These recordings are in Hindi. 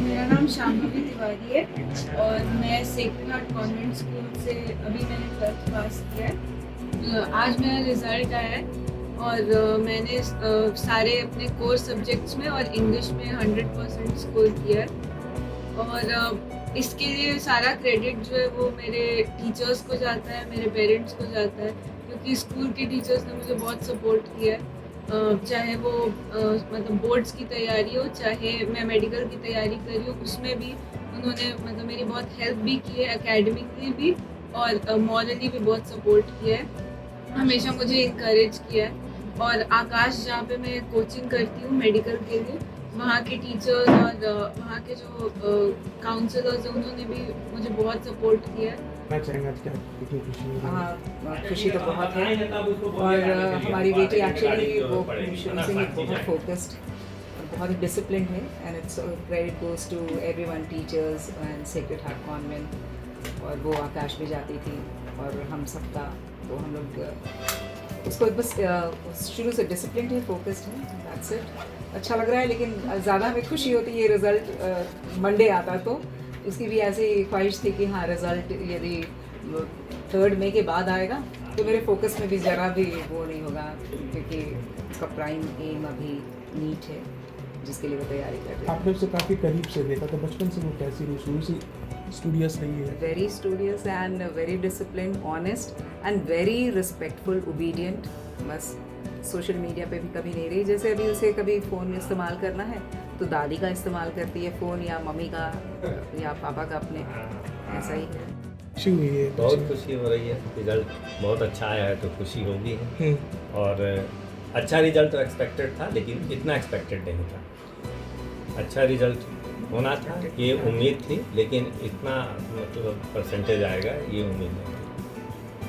मेरा नाम शांभवी तिवारी है और मैं सेक्रेड हार्ट कॉन्वेंट स्कूल से अभी मैंने 12th पास किया है। आज मेरा रिज़ल्ट आया है और मैंने सारे अपने कोर सब्जेक्ट्स में और इंग्लिश में 100% स्कोर किया है। और इसके लिए सारा क्रेडिट जो है वो मेरे टीचर्स को जाता है, मेरे पेरेंट्स को जाता है, क्योंकि स्कूल के टीचर्स ने मुझे बहुत सपोर्ट किया है। चाहे वो मतलब बोर्ड्स की तैयारी हो, चाहे मैं मेडिकल की तैयारी कर रही हूँ, उसमें भी उन्होंने मतलब मेरी बहुत हेल्प भी की है, एकेडमिकली भी और मॉरली भी बहुत सपोर्ट किया है, हमेशा मुझे इनकरेज किया है। और आकाश जहाँ पे मैं कोचिंग करती हूँ मेडिकल के लिए, वहाँ के टीचर्स और वहाँ के जो काउंसलर्स हैं उन्होंने भी मुझे बहुत सपोर्ट किया है। मैं चाहेंगे आज क्या कितनी खुशी है? खुशी तो बहुत है और हमारी बेटी एक्चुअली वो शुरू से ही बहुत फोकस्ड और बहुत ही डिसिप्लिन है and it's credit goes to everyone, teachers and Sacred Heart Convent. और वो आकाश भी जाती थी और हम सबका, तो हम लोग उसको बस शुरू से डिसिप्लिन है, फोकस्ड है, दैट्स इट। अच्छा लग रहा है, लेकिन ज़्यादा हमें खुशी होती है ये रिज़ल्ट मंडे आता तो उसकी भी ऐसी ख्वाहिश थी कि हाँ रिज़ल्ट यदि 3 मई के बाद आएगा तो मेरे फोकस में भी ज़रा भी वो नहीं होगा, क्योंकि उसका प्राइम एम अभी नीट है जिसके लिए वो तैयारी कर रही है। आपने उसे काफ़ी करीब से देखा, तो बचपन से वो कैसी रही? शुरू से स्टूडियस रही है? Very studious and very discipline, honest and very respectful, obedient. बस सोशल मीडिया पे भी कभी नहीं रही। जैसे अभी उसे कभी फ़ोन इस्तेमाल करना है तो दादी का इस्तेमाल करती है फ़ोन, या मम्मी का या पापा का अपने, ऐसा ही है। खुशी हुई है? बहुत खुशी हो रही है, रिज़ल्ट बहुत अच्छा आया है तो खुशी होगी है। और अच्छा रिज़ल्ट तो एक्सपेक्टेड था, लेकिन इतना एक्सपेक्टेड नहीं था। अच्छा रिज़ल्ट होना था, ये उम्मीद थी, लेकिन इतना मतलब परसेंटेज आएगा ये उम्मीद नहीं थी।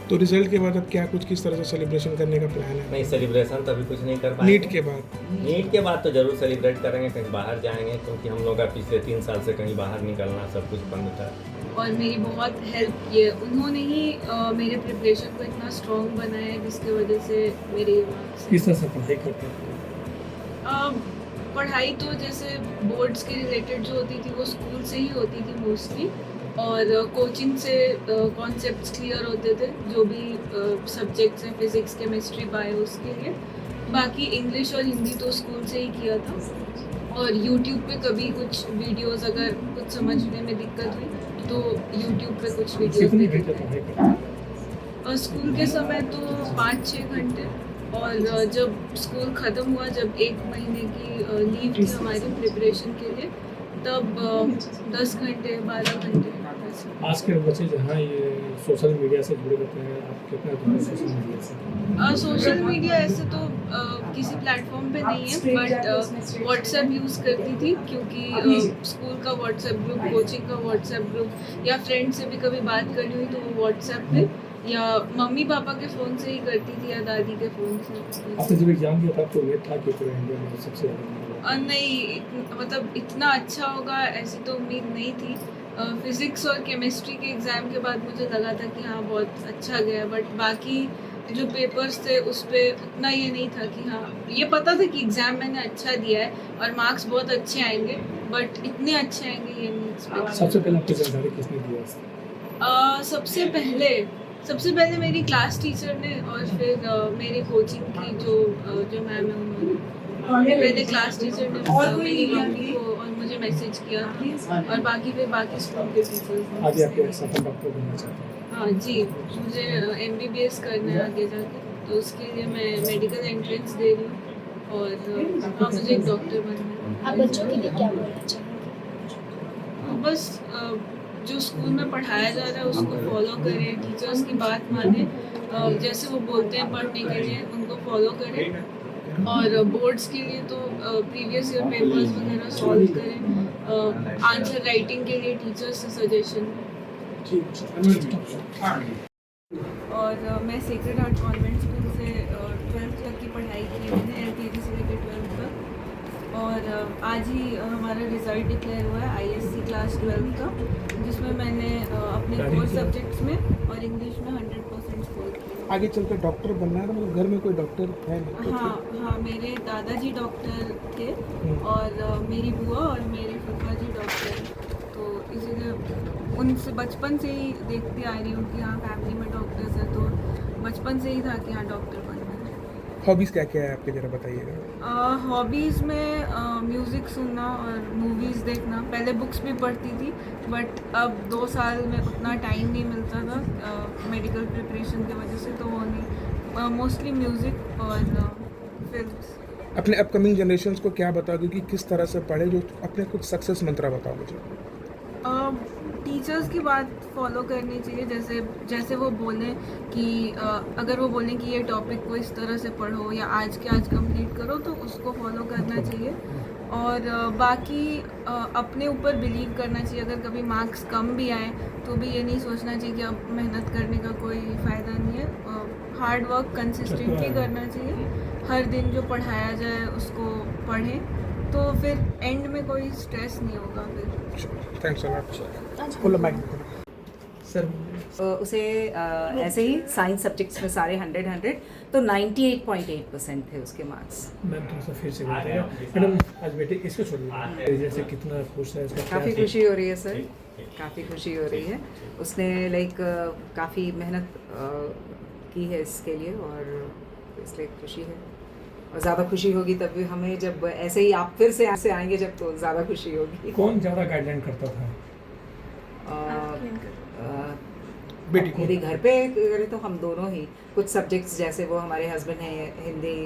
तो रिजल्ट के बाद अब क्या कुछ किस तरह से सेलिब्रेशन करने का प्लान है? नहीं, सेलिब्रेशन तो अभी कुछ नहीं कर पाएंगे। नीट के बाद? नीट के बाद तो ज़रूर सेलिब्रेट करेंगे, कहीं बाहर जाएंगे, क्योंकि हम लोग का पिछले 3 साल से कहीं बाहर निकलना सब कुछ बंद था। और मेरी बहुत हेल्प की है उन्होंने ही, मेरे प्रिपरेशन को इतना स्ट्रॉन्ग बनाया है जिसकी वजह से मेरे मार्क्स। किस तरह से पढ़ाई करते हैं? पढ़ाई तो जैसे बोर्ड्स के रिलेटेड जो होती थी वो स्कूल से ही होती थी मोस्टली, और कोचिंग से कॉन्सेप्ट्स क्लियर होते थे, जो भी सब्जेक्ट्स हैं, फिज़िक्स, केमिस्ट्री, बायो, उसके लिए। बाकी इंग्लिश और हिंदी तो स्कूल से ही किया था। और यूट्यूब पे कभी कुछ वीडियोस, अगर कुछ समझने में दिक्कत हुई तो यूट्यूब पे कुछ वीडियोस कितनी देखे घंटे थे। पढ़ाई करते हैं? और स्कूल के समय तो 5-6 घंटे, और जब स्कूल ख़त्म हुआ, जब 1 महीने की लीव थी हमारी प्रिपरेशन के लिए, तब 10 घंटे 12 घंटे ऐसे। आज के बच्चे जहाँ ये सोशल मीडिया से जुड़े रहते हैं, आप कितना जुड़े सोशल मीडिया से? सोशल मीडिया ऐसे तो किसी प्लेटफॉर्म पे नहीं है, बट व्हाट्सएप यूज़ करती थी, क्योंकि स्कूल का व्हाट्सएप ग्रुप, कोचिंग का व्हाट्सएप ग्रुप, या फ्रेंड से भी कभी बात करनी हुई तो वो व्हाट्सएप पे, या मम्मी पापा के फ़ोन से ही करती थी, या दादी के फ़ोन से। आपने जब एग्जाम दिया था तो उम्मीद था कि पूरे इंडिया में सबसे ज़्यादा नहीं, मतलब इतना अच्छा होगा ऐसी तो उम्मीद नहीं थी। फिज़िक्स और केमिस्ट्री के एग्ज़ाम के बाद मुझे लगा था कि हाँ बहुत अच्छा गया, बट बाकी जो पेपर्स थे उस पर उतना ये नहीं था कि हाँ, ये पता था कि एग्ज़ाम मैंने अच्छा दिया है और मार्क्स बहुत अच्छे आएंगे, बट इतने अच्छे आएंगे ये नहीं एक्सपेक्ट। सबसे पहले आपकी जानकारी किसने दिया इसका? सबसे पहले मेरी क्लास टीचर ने, और फिर मेरे कोचिंग की जो मैम है उन्होंने। पहले क्लास टीचर ने मेरी मम्मी को और मुझे मैसेज किया, और बाकी फिर बाकी स्कूल के टीचर्स ने। आगे आपके सफल डॉक्टर बनना चाहते हैं? हाँ जी, मुझे MBBS करना है आगे जाके, तो उसके लिए मैं मेडिकल एंट्रेंस दे रही हूँ, और हाँ मुझे एक डॉक्टर बनना है। आप बच्चों के लिए क्या बोलना चाहेंगे? बस जो स्कूल में पढ़ाया जा रहा है उसको फॉलो करें, टीचर्स की बात माने, जैसे वो बोलते हैं पढ़ने के लिए उनको फॉलो करें, और बोर्ड्स के लिए तो प्रीवियस ईयर पेपर्स वगैरह सॉल्व करें, आंसर राइटिंग के लिए टीचर्स से सजेशन। और मैं सेक्रेड हार्ट कॉन्वेंट स्कूल से 12th तक की पढ़ाई की है मैंने, LKG से लेकर 12th तक। और आज ही हमारा रिज़ल्ट डिक्लेयर हुआ है ISC क्लास 12 का, जिसमें मैंने अपने कोर सब्जेक्ट्स में और इंग्लिश में 100% स्कोर किया। आगे चलकर डॉक्टर बनना है, मतलब घर में कोई डॉक्टर है नहीं? हाँ, मेरे दादाजी डॉक्टर थे, और मेरी बुआ और मेरे फूफा जी डॉक्टर उनसे बचपन से ही देखती आ रही हूँ कि हाँ फैमिली में डॉक्टर्स है, तो बचपन से ही था कि हाँ डॉक्टर बनना है। हॉबीज़ क्या क्या है आपके, ज़रा बताइएगा। हॉबीज़ में म्यूज़िक सुनना और मूवीज़ देखना। पहले बुक्स भी पढ़ती थी बट अब 2 साल में उतना टाइम नहीं मिलता था मेडिकल प्रिपरेशन की वजह से, तो वो नहीं, मोस्टली म्यूज़िक और फिल्म्स। अपने अपकमिंग जनरेशन्स को क्या बताओगे कि किस तरह से पढ़े, जो अपने कुछ सक्सेस मंत्रा बताओ मुझे। टीचर्स की बात फॉलो करनी चाहिए, जैसे वो बोलें कि अगर वो बोलें कि ये टॉपिक को इस तरह से पढ़ो या आज के आज कंप्लीट करो, तो उसको फॉलो करना चाहिए। और बाकी अपने ऊपर बिलीव करना चाहिए। अगर कभी मार्क्स कम भी आए तो भी ये नहीं सोचना चाहिए कि अब मेहनत करने का कोई फ़ायदा नहीं है। हार्ड वर्क कंसिस्टेंटली करना चाहिए। हर दिन जो पढ़ाया जाए उसको पढ़ें, तो फिर एंड में कोई स्ट्रेस नहीं होगा फिर। Thanks a lot. Full mic sir. उसे ऐसे ही साइंस सब्जेक्ट्स में सारे 100 तो 98.8% थे उसके मार्क्स। मैम थोड़ा सा फिर से बताइए मैडम, आज बेटे इसको छोड़िए, जैसे कितना खुश है इसका, काफ़ी खुशी हो रही है सर, काफ़ी खुशी हो रही है। उसने काफ़ी मेहनत की है इसके लिए और इसलिए खुशी है। और ज़्यादा खुशी होगी तब भी हमें, जब ऐसे ही आप फिर से ऐसे आएंगे जब, तो ज़्यादा खुशी होगी। कौन ज़्यादा गाइडलाइन करता था? बेटी को। यदि घर पे करें तो हम दोनों ही। कुछ सब्जेक्ट्स जैसे वो हमारे हस्बैंड हैं, हिंदी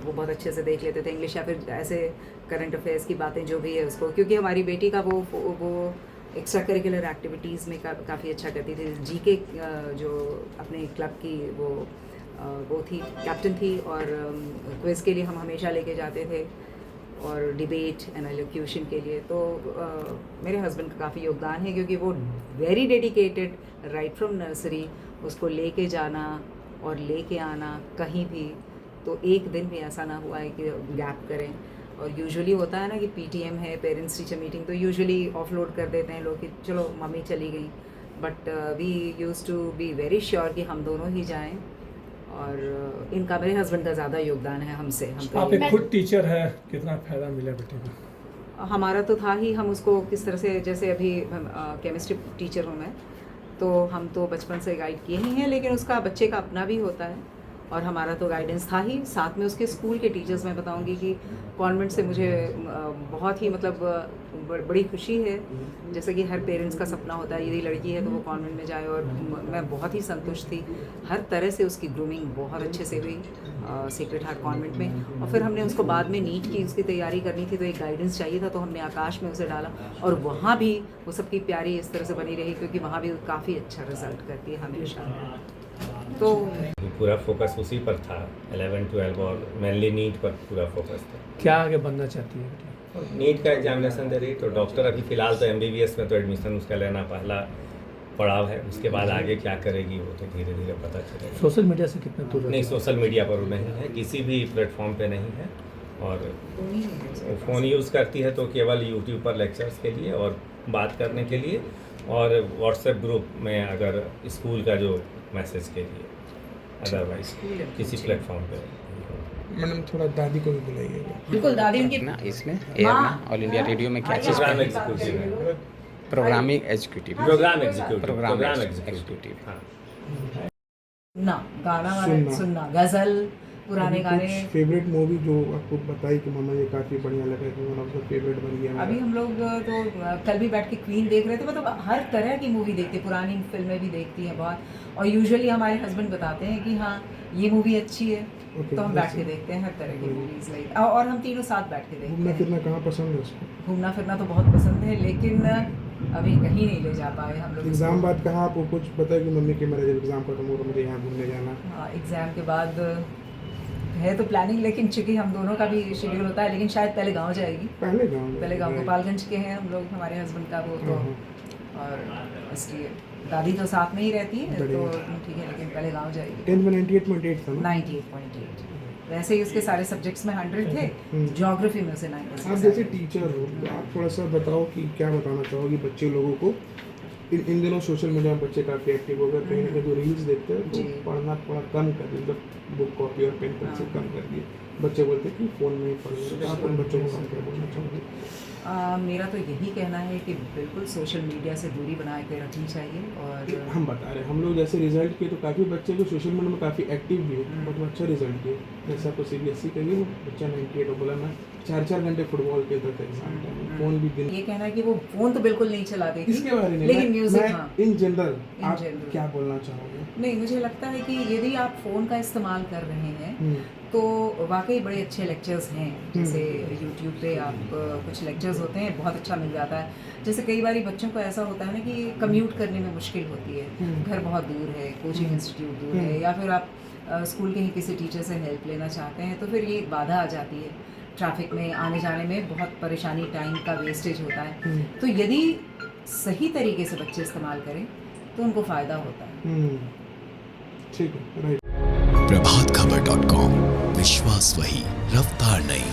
वो बहुत अच्छे से देख लेते थे, इंग्लिश या फिर ऐसे करंट अफेयर्स की बातें जो भी है उसको, क्योंकि हमारी बेटी का वो एक्स्ट्रा करिकुलर एक्टिविटीज़ में काफ़ी अच्छा करती थी। जीके जो अपने क्लब की वो थी, कैप्टन थी, और क्विज़ के लिए हम हमेशा लेके जाते थे और डिबेट एंड एलोक्यूशन के लिए। तो मेरे हस्बैंड का काफ़ी योगदान है, क्योंकि वो very dedicated right from nursery उसको लेके जाना और लेके आना कहीं भी, तो एक दिन भी ऐसा ना हुआ है कि गैप करें। और यूजुअली होता है ना कि पीटीएम है, पेरेंट्स टीचर मीटिंग, तो यूजुअली ऑफलोड कर देते हैं लोग कि चलो मम्मी चली गई, but we used to be very sure कि हम दोनों ही जाएं। और इनका, मेरे हस्बैंड का ज़्यादा योगदान है हमसे। हम आप एक खुद टीचर है, कितना फ़ायदा मिला बेटे को? हमारा तो था ही, हम उसको किस तरह से, जैसे अभी केमिस्ट्री टीचर हूँ मैं, तो हम तो बचपन से गाइड किए ही हैं, लेकिन उसका बच्चे का अपना भी होता है और हमारा तो गाइडेंस था ही। साथ में उसके स्कूल के टीचर्स, मैं बताऊंगी कि कॉन्वेंट से मुझे बहुत ही बड़ी खुशी है। जैसे कि हर पेरेंट्स का सपना होता है यदि लड़की है तो वो कॉन्वेंट में जाए, और मैं बहुत ही संतुष्ट थी। हर तरह से उसकी ग्रूमिंग बहुत अच्छे से हुई सेक्रेड हार्ट कॉन्वेंट में। और फिर हमने उसको बाद में नीट की उसकी तैयारी करनी थी, तो एक गाइडेंस चाहिए था, तो हमने आकाश में उसे डाला, और वहाँ भी वो सबकी प्यारी इस तरह से बनी रही, क्योंकि वहाँ भी काफ़ी अच्छा रिजल्ट करती है हमेशा। तो पूरा फोकस उसी पर था, 11-12 और मेनली नीट पर पूरा फोकस था। क्या आगे बनना चाहती है बेटी? नीट का एग्जामिनेशन दे रही, तो डॉक्टर अभी फ़िलहाल तो MBBS में तो एडमिशन उसका लेना पहला पड़ाव है। उसके बाद आगे क्या करेगी वो तो धीरे धीरे पता चलेगा। सोशल मीडिया से कितना दूर नहीं, सोशल मीडिया पर वो नहीं है, किसी भी प्लेटफॉर्म पे नहीं है, और फ़ोन यूज़ करती है तो केवल यूट्यूब पर लेक्चर्स के लिए और बात करने के लिए, और व्हाट्सएप ग्रुप में अगर स्कूल का जो मैसेज के लिए, अदरवाइज किसी प्लेटफॉर्म पे। मैडम थोड़ा दादी को भी बुलाइएगा। बिल्कुल दादी उनकी ना इसमें एयर में ऑल इंडिया रेडियो में क्या चीज़ प्रोग्राम एग्जीक्यूटिव है, programming executive programme executive, programme programme executive. Executive. हाँ, ना गाना सुनना, गज़ल, पुराने गाने। फेवरेट मूवी जो आपको बताई कि मम्मा ये काफ़ी बढ़िया लगा, कि वन ऑफ द फेवरेट बन गया। अभी हम लोग तो कल भी बैठ के क्वीन देख रहे थे। मतलब हर तरह की मूवी देखते, पुरानी फिल्में भी देखती हैं बहुत, और यूजुअली हमारे हस्बैंड बताते हैं कि हाँ ये मूवी अच्छी है, तो हम बैठ के देखते हैं हर तरह की मूवीज़, लाइक, और हम तीनों साथ बैठ के देखते घूमना हैं। फिरना कहाँ पसंद है उसको? घूमना फिरना तो बहुत पसंद है, लेकिन अभी कहीं नहीं ले जा पाए हम लोग। एग्ज़ाम बाद कहाँ आपको कुछ पता है कि मम्मी के मेरा जब एग्ज़ाम खत्म होगा मुझे यहाँ घूमने जाना? हाँ, एग्ज़ाम के बाद है तो प्लानिंग, लेकिन चूँकि हम दोनों का भी शेड्यूल होता है, लेकिन शायद पहले गांव जाएगी। पहले गाँव गोपालगंज के हैं हम लोग, हमारे हस्बैंड का वो तो, और इसलिए दादी तो साथ में ही रहती है, तो ठीक है, लेकिन पहले गांव जाएगी। 10th में 98.8 था ना? 98.8। वैसे ही उसके सारे सब्जेक्ट्स में 100 थे, ज्योग्राफी में उसे 96। आप जैसे टीचर हो, आप थोड़ा सा बताओ कि क्या बताना चाहोगी बच्चे लोगों को? इन दिनों सोशल मीडिया में बच्चे काफ़ी एक्टिव हो गए, कहीं ना कहीं जो रील्स देखते हैं तो पढ़ना थोड़ा कम कर दिए, मतलब बुक कॉपी और पेन पेंसिल कम कर दिए। बच्चे बोलते हैं कि फ़ोन में ही पढ़ लो, तो आप उन बच्चों को क्या बोलना चाहोगे? मेरा तो यही कहना है कि बिल्कुल सोशल मीडिया से दूरी बना के रखनी चाहिए और हम बता रहे हैं, हम लोग जैसे रिजल्ट किए तो काफ़ी बच्चे जो सोशल मीडिया में काफ़ी एक्टिव भी है, बहुत अच्छा रिजल्ट किए। जैसे आपको CBSE का ये वो बच्चा 98 बोला, मैं 4-4 घंटे फुटबॉल खेलता था एग्जाम टाइम में, फ़ोन भी दिन। ये कहना है कि वो फ़ोन तो बिल्कुल नहीं चलाते थे, इसके बारे में लेकिन म्यूजिक मैं हाँ इन जनरल In आप general. क्या बोलना चाहोगे? नहीं, मुझे लगता है कि यदि आप फ़ोन का इस्तेमाल कर रहे हैं तो वाकई बड़े अच्छे लेक्चर्स हैं। जैसे यूट्यूब पे आप कुछ लेक्चर्स होते हैं, बहुत अच्छा मिल जाता है। जैसे कई बार बच्चों को ऐसा होता है ना कि कम्यूट करने में मुश्किल होती है, घर बहुत दूर है, कोचिंग इंस्टीट्यूट दूर है, या फिर आप स्कूल के ही किसी टीचर से हेल्प लेना चाहते हैं, तो फिर ये एक बाधा आ जाती है। ट्रैफिक में आने जाने में बहुत परेशानी, टाइम का वेस्टेज होता है। तो यदि सही तरीके से बच्चे इस्तेमाल करें तो उनको फ़ायदा होता है। ठीक है, राइट। प्रभातखबर.com, विश्वास वही, रफ्तार नहीं।